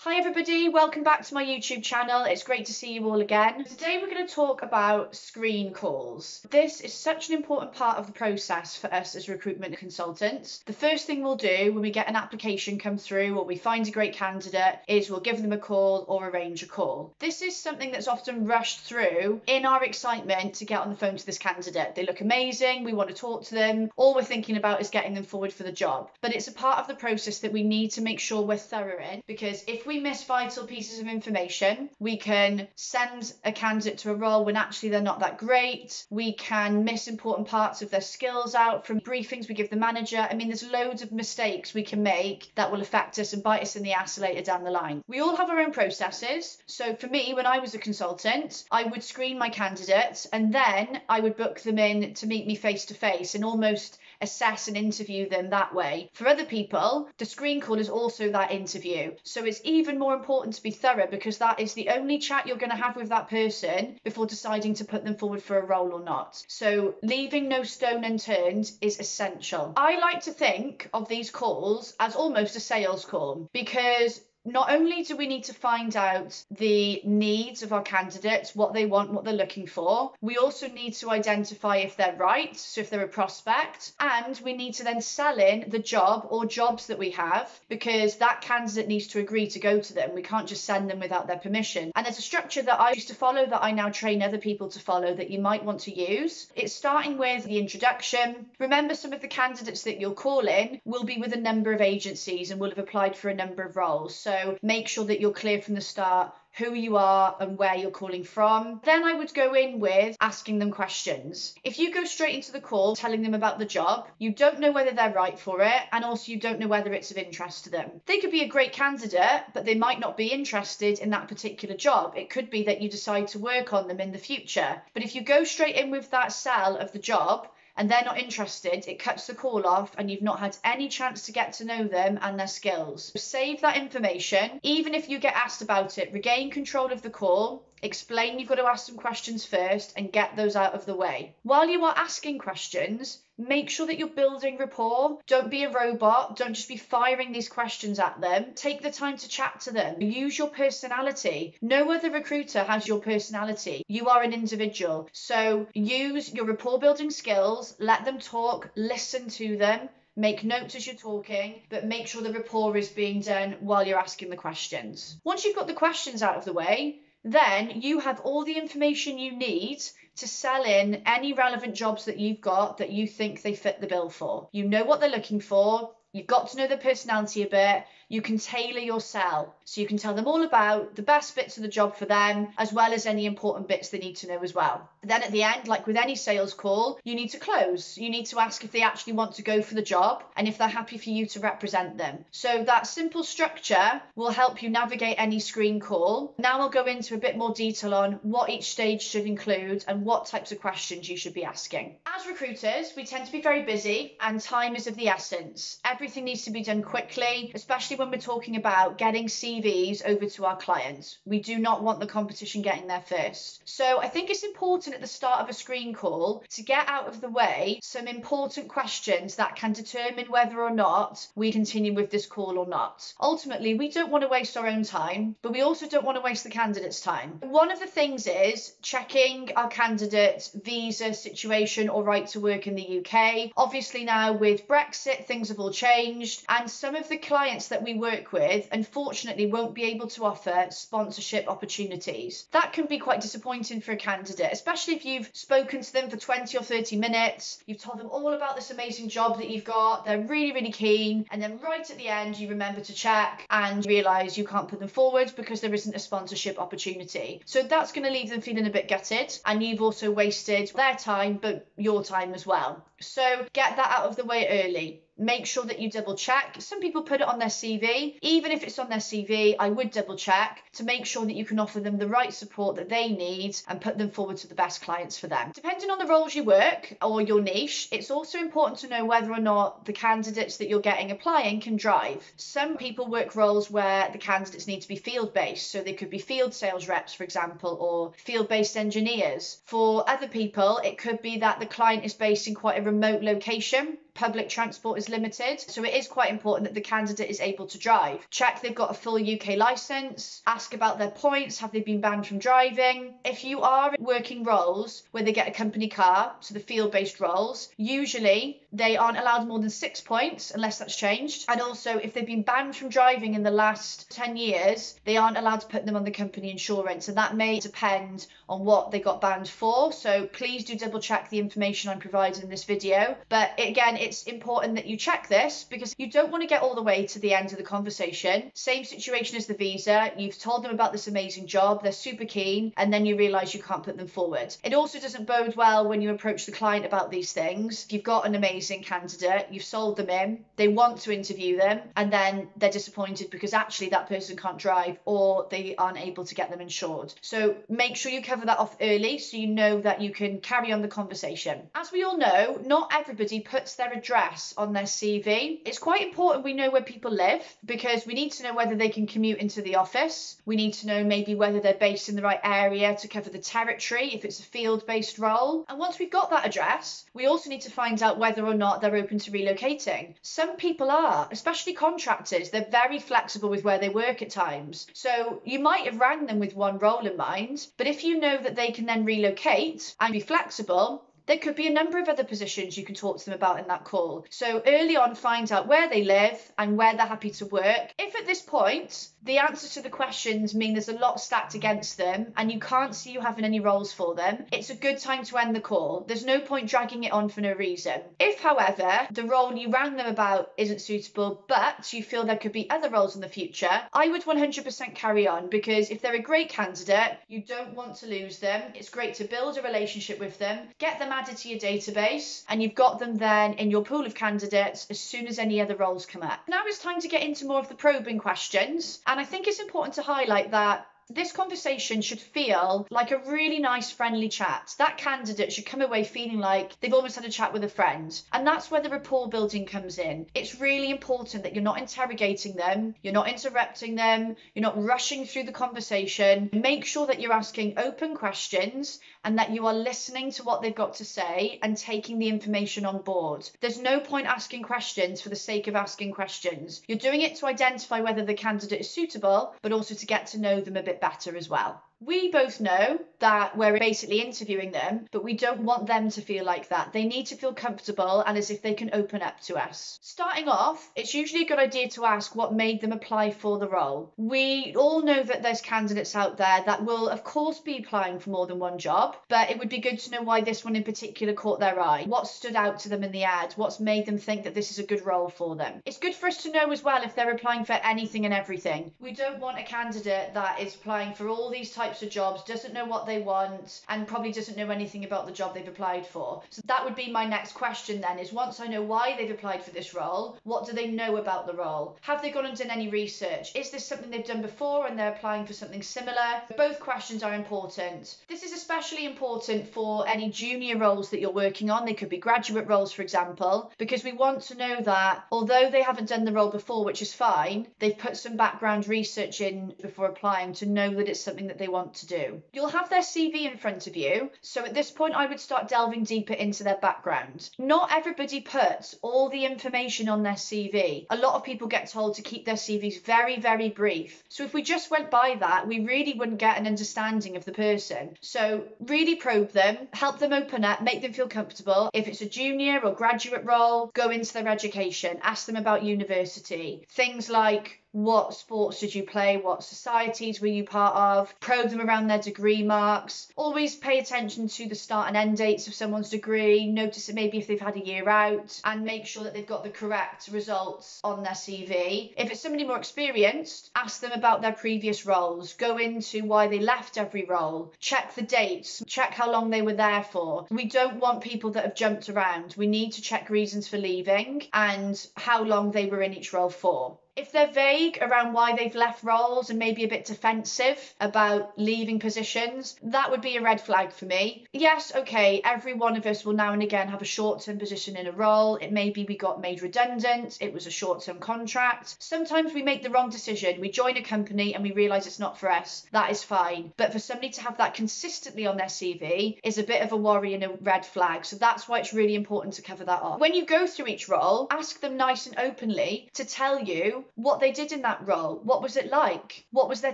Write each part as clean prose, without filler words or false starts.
Hi everybody, welcome back to my YouTube channel. It's great to see you all again. Today we're going to talk about screen calls. This is such an important part of the process for us as recruitment consultants. The first thing we'll do when we get an application come through or we find a great candidate is we'll give them a call or arrange a call. This is something that's often rushed through in our excitement to get on the phone to this candidate. They look amazing, we want to talk to them, all we're thinking about is getting them forward for the job. But it's a part of the process that we need to make sure we're thorough in, because if we miss vital pieces of information, we can send a candidate to a role when actually they're not that great. We can miss important parts of their skills out from briefings we give the manager. I mean, there's loads of mistakes we can make that will affect us and bite us in the ass later down the line. We all have our own processes. So for me, when I was a consultant, I would screen my candidates and then I would book them in to meet me face to face and almost assess and interview them that way. For other people, the screen call is also that interview. So it's even more important to be thorough because that is the only chat you're going to have with that person before deciding to put them forward for a role or not. So leaving no stone unturned is essential. I like to think of these calls as almost a sales call, because not only do we need to find out the needs of our candidates, what they want, what they're looking for, we also need to identify if they're right, so if they're a prospect, and we need to then sell in the job or jobs that we have, because that candidate needs to agree to go to them. We can't just send them without their permission. And there's a structure that I used to follow that I now train other people to follow that you might want to use. It's starting with the introduction. Remember, some of the candidates that you're calling will be with a number of agencies and will have applied for a number of roles. So make sure that you're clear from the start who you are and where you're calling from. Then I would go in with asking them questions. If you go straight into the call telling them about the job, you don't know whether they're right for it, and also you don't know whether it's of interest to them. They could be a great candidate, but they might not be interested in that particular job. It could be that you decide to work on them in the future. But if you go straight in with that sell of the job, and they're not interested, it cuts the call off and you've not had any chance to get to know them and their skills. Save that information. Even if you get asked about it, regain control of the call. Explain you've got to ask some questions first and get those out of the way. While you are asking questions, make sure that you're building rapport. Don't be a robot. Don't just be firing these questions at them. Take the time to chat to them. Use your personality. No other recruiter has your personality. You are an individual. So use your rapport building skills. Let them talk. Listen to them. Make notes as you're talking, but make sure the rapport is being done while you're asking the questions. Once you've got the questions out of the way, then you have all the information you need to sell in any relevant jobs that you've got that you think they fit the bill for. You know what they're looking for. You've got to know their personality a bit. You can tailor your sell. So you can tell them all about the best bits of the job for them, as well as any important bits they need to know as well. Then at the end, like with any sales call, you need to close. You need to ask if they actually want to go for the job and if they're happy for you to represent them. So that simple structure will help you navigate any screen call. Now I'll go into a bit more detail on what each stage should include and what types of questions you should be asking. As recruiters, we tend to be very busy and time is of the essence. Everything needs to be done quickly, especially when we're talking about getting CVs over to our clients. We do not want the competition getting there first. So I think it's important at the start of a screen call to get out of the way some important questions that can determine whether or not we continue with this call or not. Ultimately, we don't want to waste our own time, but we also don't want to waste the candidate's time. One of the things is checking our candidate's visa situation or right to work in the UK. Obviously now with Brexit, things have all changed, and some of the clients that we work with unfortunately won't be able to offer sponsorship opportunities. That can be quite disappointing for a candidate, especially if you've spoken to them for 20 or 30 minutes, you've told them all about this amazing job that you've got, they're really, really keen, and then right at the end you remember to check and realise you can't put them forward because there isn't a sponsorship opportunity. So that's going to leave them feeling a bit gutted, and you've also wasted their time but your time as well. So get that out of the way early. Make sure that you double check. Some people put it on their CV. Even if it's on their CV, I would double check to make sure that you can offer them the right support that they need and put them forward to the best clients for them. Depending on the roles you work or your niche, it's also important to know whether or not the candidates that you're getting applying can drive. Some people work roles where the candidates need to be field-based, so they could be field sales reps, for example, or field-based engineers. For other people, it could be that the client is based in quite a remote location, Public transport is limited, so it is quite important that the candidate is able to drive. Check they've got a full UK licence, ask about their points, have they been banned from driving. If you are working roles where they get a company car, so the field-based roles, usually they aren't allowed more than 6 points unless that's changed. And also, if they've been banned from driving in the last 10 years, they aren't allowed to put them on the company insurance, and that may depend on what they got banned for. So please do double check the information I'm providing in this video. But again, it's important that you check this because you don't want to get all the way to the end of the conversation. Same situation as the visa. You've told them about this amazing job, they're super keen, and then you realise you can't put them forward. It also doesn't bode well when you approach the client about these things. You've got an amazing candidate, you've sold them in, they want to interview them, and then they're disappointed because actually that person can't drive or they aren't able to get them insured. So make sure you cover that off early so you know that you can carry on the conversation. As we all know, not everybody puts their address on their CV. It's quite important we know where people live because we need to know whether they can commute into the office. We need to know maybe whether they're based in the right area to cover the territory if it's a field-based role. And once we've got that address, we also need to find out whether or not they're open to relocating. Some people are, especially contractors. They're very flexible with where they work at times. So you might have rang them with one role in mind, but if you know that they can then relocate and be flexible, there could be a number of other positions you can talk to them about in that call. So early on, find out where they live and where they're happy to work. If at this point, the answers to the questions mean there's a lot stacked against them and you can't see you having any roles for them, it's a good time to end the call. There's no point dragging it on for no reason. If, however, the role you rang them about isn't suitable, but you feel there could be other roles in the future, I would 100% carry on because if they're a great candidate, you don't want to lose them. It's great to build a relationship with them, get them added to your database, and you've got them then in your pool of candidates as soon as any other roles come up. Now it's time to get into more of the probing questions, and I think it's important to highlight that this conversation should feel like a really nice, friendly chat. That candidate should come away feeling like they've almost had a chat with a friend. And that's where the rapport building comes in. It's really important that you're not interrogating them, you're not interrupting them, you're not rushing through the conversation. Make sure that you're asking open questions and that you are listening to what they've got to say and taking the information on board. There's no point asking questions for the sake of asking questions. You're doing it to identify whether the candidate is suitable, but also to get to know them a bit better as well. We both know that we're basically interviewing them, but we don't want them to feel like that. They need to feel comfortable and as if they can open up to us. Starting off, it's usually a good idea to ask what made them apply for the role. We all know that there's candidates out there that will, of course, be applying for more than one job, but it would be good to know why this one in particular caught their eye. What stood out to them in the ad? What's made them think that this is a good role for them? It's good for us to know as well if they're applying for anything and everything. We don't want a candidate that is applying for all these types of jobs, doesn't know what they want, and probably doesn't know anything about the job they've applied for. So that would be my next question then, is once I know why they've applied for this role, what do they know about the role? Have they gone and done any research? Is this something they've done before and they're applying for something similar? Both questions are important. This is especially important for any junior roles that you're working on. They could be graduate roles, for example, because we want to know that although they haven't done the role before, which is fine, they've put some background research in before applying to know that it's something that they want to do. You'll have their CV in front of you, so at this point I would start delving deeper into their background. Not everybody puts all the information on their CV. A lot of people get told to keep their CVs very, very brief. So if we just went by that, we really wouldn't get an understanding of the person. So really probe them, help them open up, make them feel comfortable. If it's a junior or graduate role, go into their education, ask them about university. Things like, what sports did you play? What societies were you part of? Probe them around their degree marks. Always pay attention to the start and end dates of someone's degree. Notice it maybe if they've had a year out, and make sure that they've got the correct results on their CV. If it's somebody more experienced, ask them about their previous roles. Go into why they left every role. Check the dates. Check how long they were there for. We don't want people that have jumped around. We need to check reasons for leaving and how long they were in each role for. If they're vague around why they've left roles and maybe a bit defensive about leaving positions, that would be a red flag for me. Yes, okay, every one of us will now and again have a short-term position in a role. It may be we got made redundant, it was a short-term contract. Sometimes we make the wrong decision. We join a company and we realise it's not for us. That is fine. But for somebody to have that consistently on their CV is a bit of a worry and a red flag. So that's why it's really important to cover that off. When you go through each role, ask them nice and openly to tell you what they did in that role. What was it like? What was their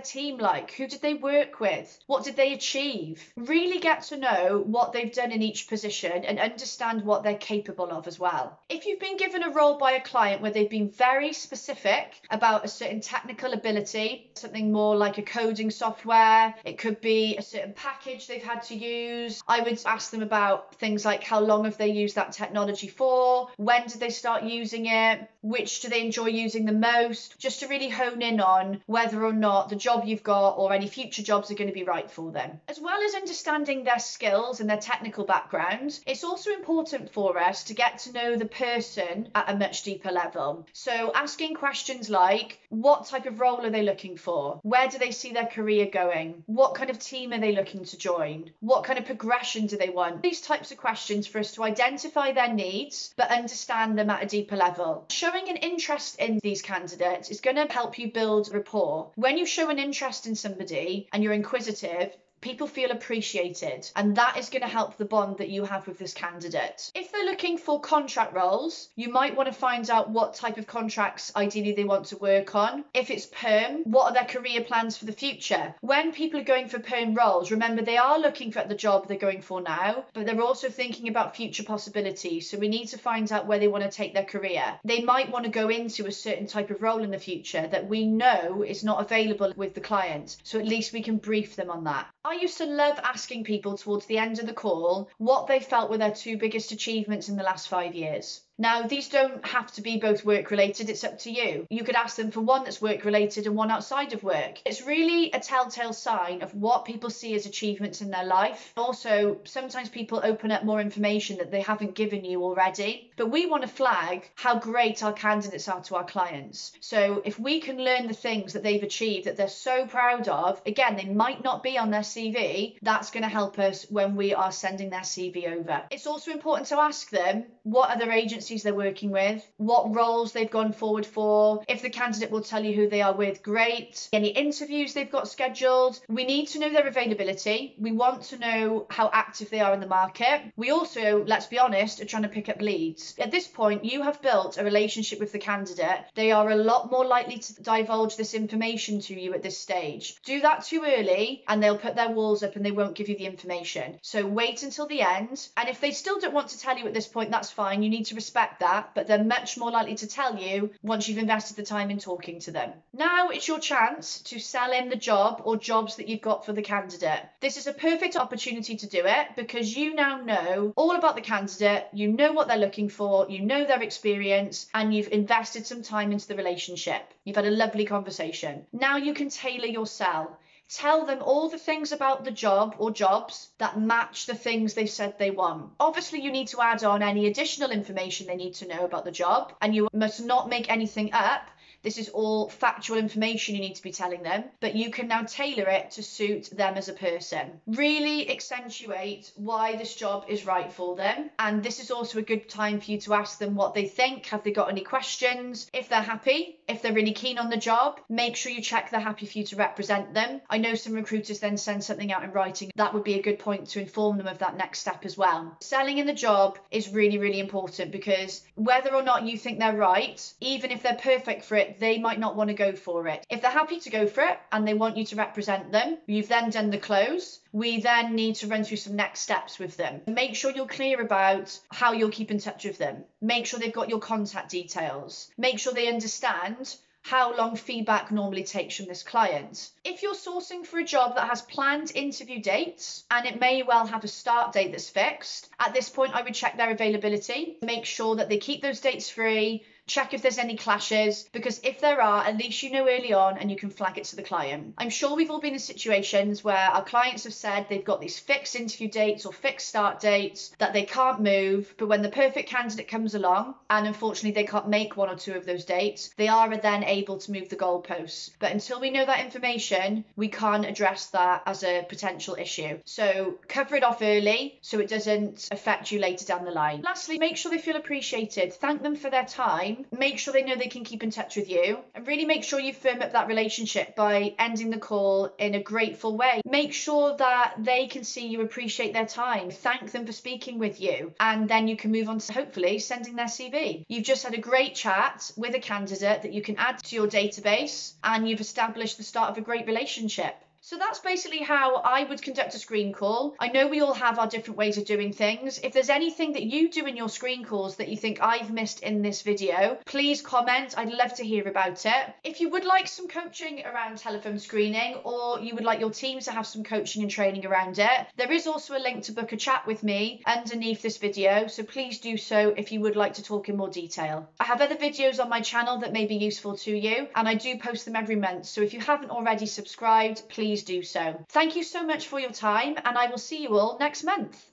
team like? Who did they work with? What did they achieve? Really get to know what they've done in each position and understand what they're capable of as well. If you've been given a role by a client where they've been very specific about a certain technical ability, something more like a coding software, it could be a certain package they've had to use, I would ask them about things like how long have they used that technology for? When did they start using it? Which do they enjoy using the most? Just to really hone in on whether or not the job you've got or any future jobs are going to be right for them. As well as understanding their skills and their technical background, it's also important for us to get to know the person at a much deeper level. So asking questions like, what type of role are they looking for? Where do they see their career going? What kind of team are they looking to join? What kind of progression do they want? These types of questions for us to identify their needs, but understand them at a deeper level. Showing an interest in these candidates is going to help you build rapport. When you show an interest in somebody and you're inquisitive, people feel appreciated, and that is going to help the bond that you have with this candidate. If they're looking for contract roles, you might want to find out what type of contracts ideally they want to work on. If it's perm, what are their career plans for the future? When people are going for perm roles, remember they are looking for the job they're going for now, but they're also thinking about future possibilities. So we need to find out where they want to take their career. They might want to go into a certain type of role in the future that we know is not available with the client. So at least we can brief them on that. I used to love asking people towards the end of the call what they felt were their 2 biggest achievements in the last 5 years. Now, these don't have to be both work related, it's up to you. You could ask them for one that's work related and one outside of work. It's really a telltale sign of what people see as achievements in their life. Also, sometimes people open up more information that they haven't given you already, but we want to flag how great our candidates are to our clients. So if we can learn the things that they've achieved that they're so proud of, again, they might not be on their CV, that's going to help us when we are sending their CV over. It's also important to ask them what other agencies they're working with, what roles they've gone forward for. If the candidate will tell you who they are with, great. Any interviews they've got scheduled. We need to know their availability. We want to know how active they are in the market. We also, let's be honest, are trying to pick up leads. At this point, you have built a relationship with the candidate. They are a lot more likely to divulge this information to you at this stage. Do that too early and they'll put their walls up and they won't give you the information. So wait until the end. And if they still don't want to tell you at this point, that's fine. You need to respect that, but they're much more likely to tell you once you've invested the time in talking to them. Now it's your chance to sell in the job or jobs that you've got for the candidate. This is a perfect opportunity to do it because you now know all about the candidate, you know what they're looking for, you know their experience, and you've invested some time into the relationship. You've had a lovely conversation. Now you can tailor your sell. Tell them all the things about the job or jobs that match the things they said they want. Obviously, you need to add on any additional information they need to know about the job, and you must not make anything up. This is all factual information you need to be telling them, but you can now tailor it to suit them as a person. Really accentuate why this job is right for them. And this is also a good time for you to ask them what they think. Have they got any questions? If they're happy, if they're really keen on the job, make sure you check they're happy for you to represent them. I know some recruiters then send something out in writing. That would be a good point to inform them of that next step as well. Selling in the job is really, really important because whether or not you think they're right, even if they're perfect for it, they might not want to go for it. If they're happy to go for it and they want you to represent them, you've then done the close. We then need to run through some next steps with them. Make sure you're clear about how you'll keep in touch with them. Make sure they've got your contact details. Make sure they understand how long feedback normally takes from this client. If you're sourcing for a job that has planned interview dates and it may well have a start date that's fixed, at this point I would check their availability, make sure that they keep those dates free, check if there's any clashes, because if there are, at least you know early on and you can flag it to the client. I'm sure we've all been in situations where our clients have said they've got these fixed interview dates or fixed start dates that they can't move, but when the perfect candidate comes along and unfortunately they can't make one or two of those dates, they are then able to move the goalposts. But until we know that information, we can't address that as a potential issue. So cover it off early so it doesn't affect you later down the line. Lastly, make sure they feel appreciated. Thank them for their time. Make sure they know they can keep in touch with you, and really make sure you firm up that relationship by ending the call in a grateful way. Make sure that they can see you appreciate their time. Thank them for speaking with you, and then you can move on to hopefully sending their CV. You've just had a great chat with a candidate that you can add to your database, and you've established the start of a great relationship. So that's basically how I would conduct a screen call. I know we all have our different ways of doing things. If there's anything that you do in your screen calls that you think I've missed in this video, please comment. I'd love to hear about it. If you would like some coaching around telephone screening, or you would like your teams to have some coaching and training around it, there is also a link to book a chat with me underneath this video, so please do so if you would like to talk in more detail. I have other videos on my channel that may be useful to you, and I do post them every month, so if you haven't already subscribed, please do so. Thank you so much for your time, and I will see you all next month.